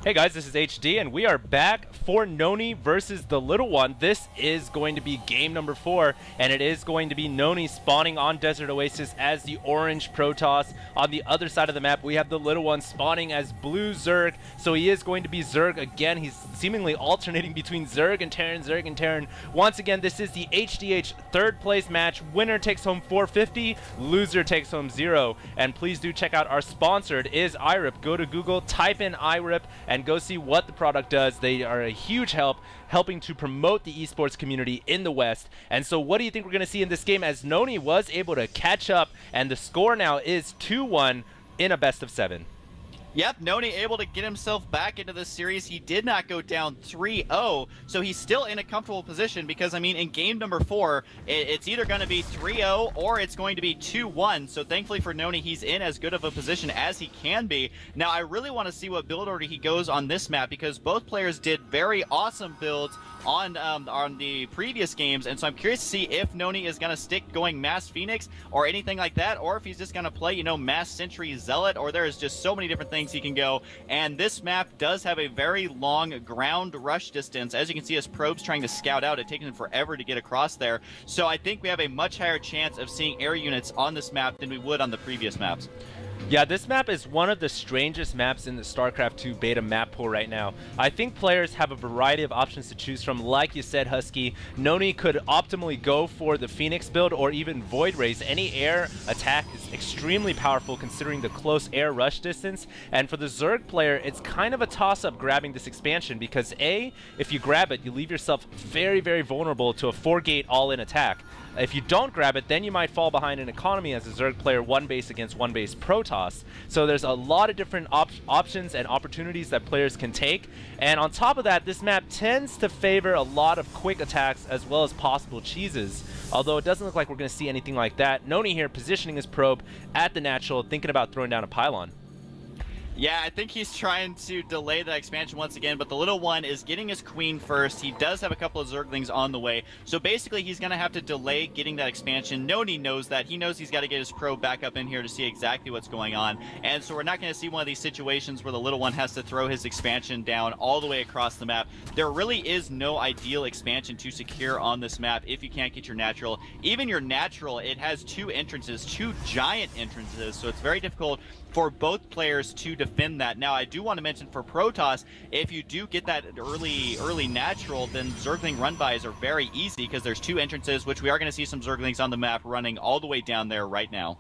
Hey guys, this is HD, and we are back for NonY versus TheLittleOne. This is going to be game number 4, and it is going to be NonY spawning on Desert Oasis as the orange Protoss. On the other side of the map, we have TheLittleOne spawning as blue Zerg, so he is going to be Zerg again. He's seemingly alternating between Zerg and Terran, Zerg and Terran. Once again, this is the HDH third place match. Winner takes home 450, loser takes home 0. And please do check out our sponsor. It is iRip. Go to Google, type in iRip, and go see what the product does. They are a huge help, helping to promote the esports community in the West. And so what do you think we're going to see in this game, as NonY was able to catch up, and the score now is 2-1 in a best of 7. Yep, NonY able to get himself back into this series. He did not go down 3-0, so he's still in a comfortable position because, I mean, in game number 4, it's either going to be 3-0 or it's going to be 2-1. So thankfully for NonY, he's in as good of a position as he can be. Now, I really want to see what build order he goes on this map because both players did very awesome builds on the previous games, and so I'm curious to see if NonY is going to stick going Mass Phoenix or anything like that, or if he's just going to play, you know, Mass Sentry Zealot, or there's just so many different things he can go. And this map does have a very long ground rush distance. As you can see, as probes trying to scout out, it takes them forever to get across there. So I think we have a much higher chance of seeing air units on this map than we would on the previous maps. Yeah, this map is one of the strangest maps in the StarCraft 2 beta map pool right now. I think players have a variety of options to choose from. Like you said, Husky, NonY could optimally go for the Phoenix build or even Void Rays. Any air attack is extremely powerful considering the close air rush distance. And for the Zerg player, it's kind of a toss-up grabbing this expansion because A, if you grab it, you leave yourself very, very vulnerable to a 4-gate all-in attack. If you don't grab it, then you might fall behind in economy as a Zerg player, one base against one base Protoss. So there's a lot of different options and opportunities that players can take. And on top of that, this map tends to favor a lot of quick attacks as well as possible cheeses. Although it doesn't look like we're going to see anything like that. NonY here positioning his probe at the natural, thinking about throwing down a pylon. Yeah, I think he's trying to delay that expansion once again, but the TheLittleOne is getting his queen first. He does have a couple of Zerglings on the way, so basically he's going to have to delay getting that expansion. NonY knows that. He knows he's got to get his probe back up in here to see exactly what's going on, and so we're not going to see one of these situations where the TheLittleOne has to throw his expansion down all the way across the map. There really is no ideal expansion to secure on this map if you can't get your natural. Even your natural, it has 2 entrances, 2 giant entrances, so it's very difficult for both players to defend that. Now, I do want to mention for Protoss, if you do get that early natural, then Zergling run-bys are very easy because there's 2 entrances, which we are going to see some Zerglings on the map running all the way down there right now.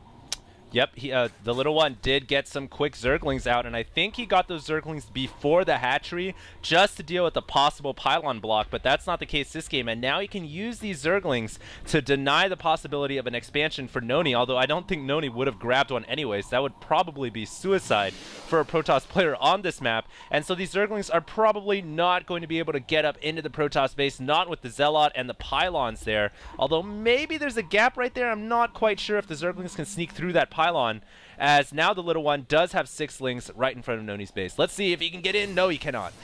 Yep, TheLittleOne did get some quick Zerglings out, and I think he got those Zerglings before the hatchery just to deal with the possible pylon block, but that's not the case this game, and now he can use these Zerglings to deny the possibility of an expansion for NonY, although I don't think NonY would have grabbed one anyways. That would probably be suicide for a Protoss player on this map, and so these Zerglings are probably not going to be able to get up into the Protoss base, not with the Zealot and the pylons there, although maybe there's a gap right there. I'm not quite sure if the Zerglings can sneak through that pylon, as now the TheLittleOne does have 6 links right in front of NonY's base. Let's see if he can get in. No, he cannot.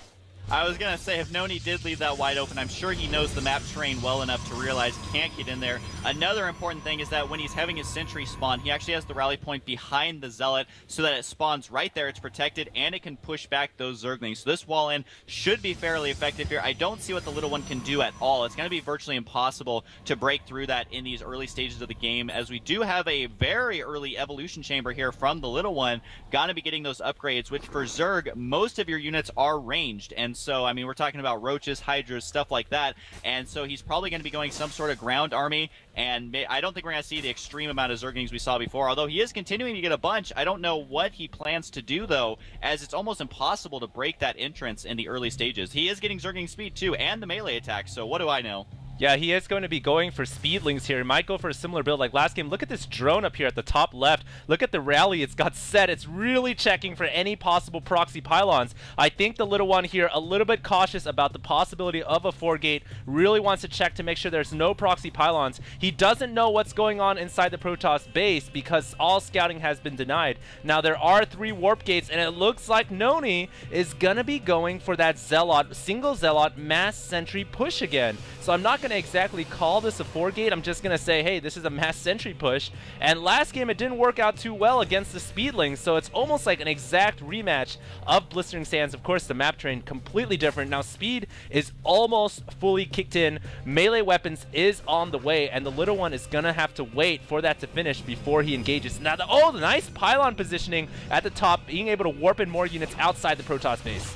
I was going to say, if NonY did leave that wide open, I'm sure he knows the map terrain well enough to realize he can't get in there. Another important thing is that when he's having his sentry spawn, he actually has the rally point behind the Zealot so that it spawns right there, it's protected, and it can push back those Zerglings. So this wall in should be fairly effective here. I don't see what the TheLittleOne can do at all. It's going to be virtually impossible to break through that in these early stages of the game, as we do have a very early evolution chamber here from the TheLittleOne. Going to be getting those upgrades, which for Zerg, most of your units are ranged, and so, I mean, we're talking about roaches, hydras, stuff like that, and so he's probably going to be going some sort of ground army, and I don't think we're going to see the extreme amount of Zerglings we saw before, although he is continuing to get a bunch. I don't know what he plans to do, though, as it's almost impossible to break that entrance in the early stages. He is getting Zergling speed, too, and the melee attack, so what do I know? Yeah, he is going to be going for speedlings here. He might go for a similar build like last game. Look at this drone up here at the top left. Look at the rally it's got set. It's really checking for any possible proxy pylons. I think the TheLittleOne here a little bit cautious about the possibility of a 4-gate. Really wants to check to make sure there's no proxy pylons. He doesn't know what's going on inside the Protoss base because all scouting has been denied. Now, there are 3 warp gates, and it looks like NonY is going to be going for that Zealot, single Zealot mass sentry push again. So I'm not going going to exactly call this a 4-gate. I'm just going to say, hey, this is a mass sentry push. And last game, it didn't work out too well against the Speedlings, so it's almost like an exact rematch of Blistering Sands. Of course, the map terrain completely different. Now, speed is almost fully kicked in. Melee weapons is on the way, and the Little One is going to have to wait for that to finish before he engages. Now, the nice pylon positioning at the top, being able to warp in more units outside the Protoss base.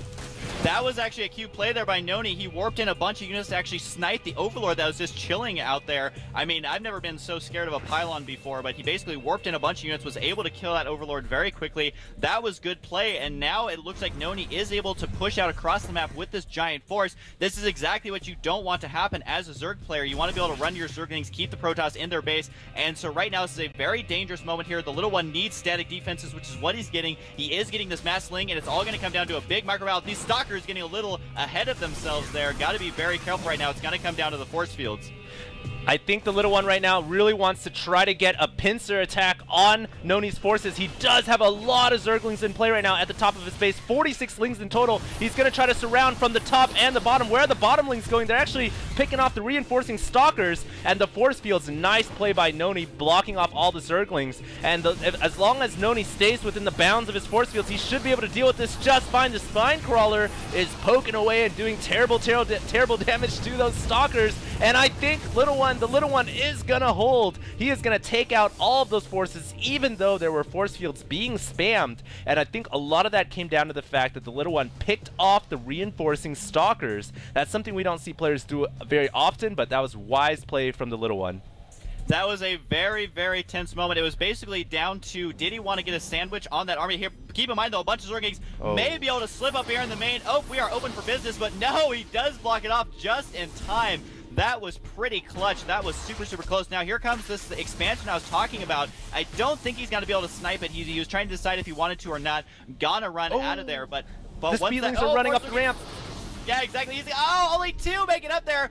That was actually a cute play there by NonY. He warped in a bunch of units to actually snipe the Overlord that was just chilling out there. I mean, I've never been so scared of a pylon before, but he basically warped in a bunch of units, was able to kill that Overlord very quickly. That was good play, and now it looks like NonY is able to push out across the map with this giant force. This is exactly what you don't want to happen as a Zerg player. You want to be able to run your Zerglings, keep the Protoss in their base, and so right now this is a very dangerous moment here. The Little One needs static defenses, which is what he's getting. He is getting this mass sling, and it's all going to come down to a big micro battle. These Stalkers getting a little ahead of themselves there. Got to be very careful right now. It's going to come down to the force fields. I think the Little One right now really wants to try to get a pincer attack on NonY's forces. He does have a lot of Zerglings in play right now at the top of his base. 46 Lings in total. He's going to try to surround from the top and the bottom. Where are the bottom Lings going? They're actually picking off the reinforcing Stalkers and the force fields. Nice play by NonY, blocking off all the Zerglings. And as long as NonY stays within the bounds of his force fields, he should be able to deal with this just fine. The Spine Crawler is poking away and doing terrible damage to those Stalkers. And I think the Little One is gonna hold. He is gonna take out all of those forces, even though there were force fields being spammed. And I think a lot of that came down to the fact that the Little One picked off the reinforcing Stalkers. That's something we don't see players do very often, but that was wise play from the Little One. That was a very, very tense moment. It was basically down to, did he want to get a sandwich on that army here? Keep in mind, though, a bunch of Zerglings may be able to slip up here in the main. Oh, we are open for business, but no, he does block it off just in time. That was pretty clutch. That was super, super close. Now, here comes this expansion I was talking about. I don't think he's going to be able to snipe it. He was trying to decide if he wanted to or not. Gonna run out of there, but the Speedlings are running up the ramp. Yeah, exactly. He's only 2 make it up there.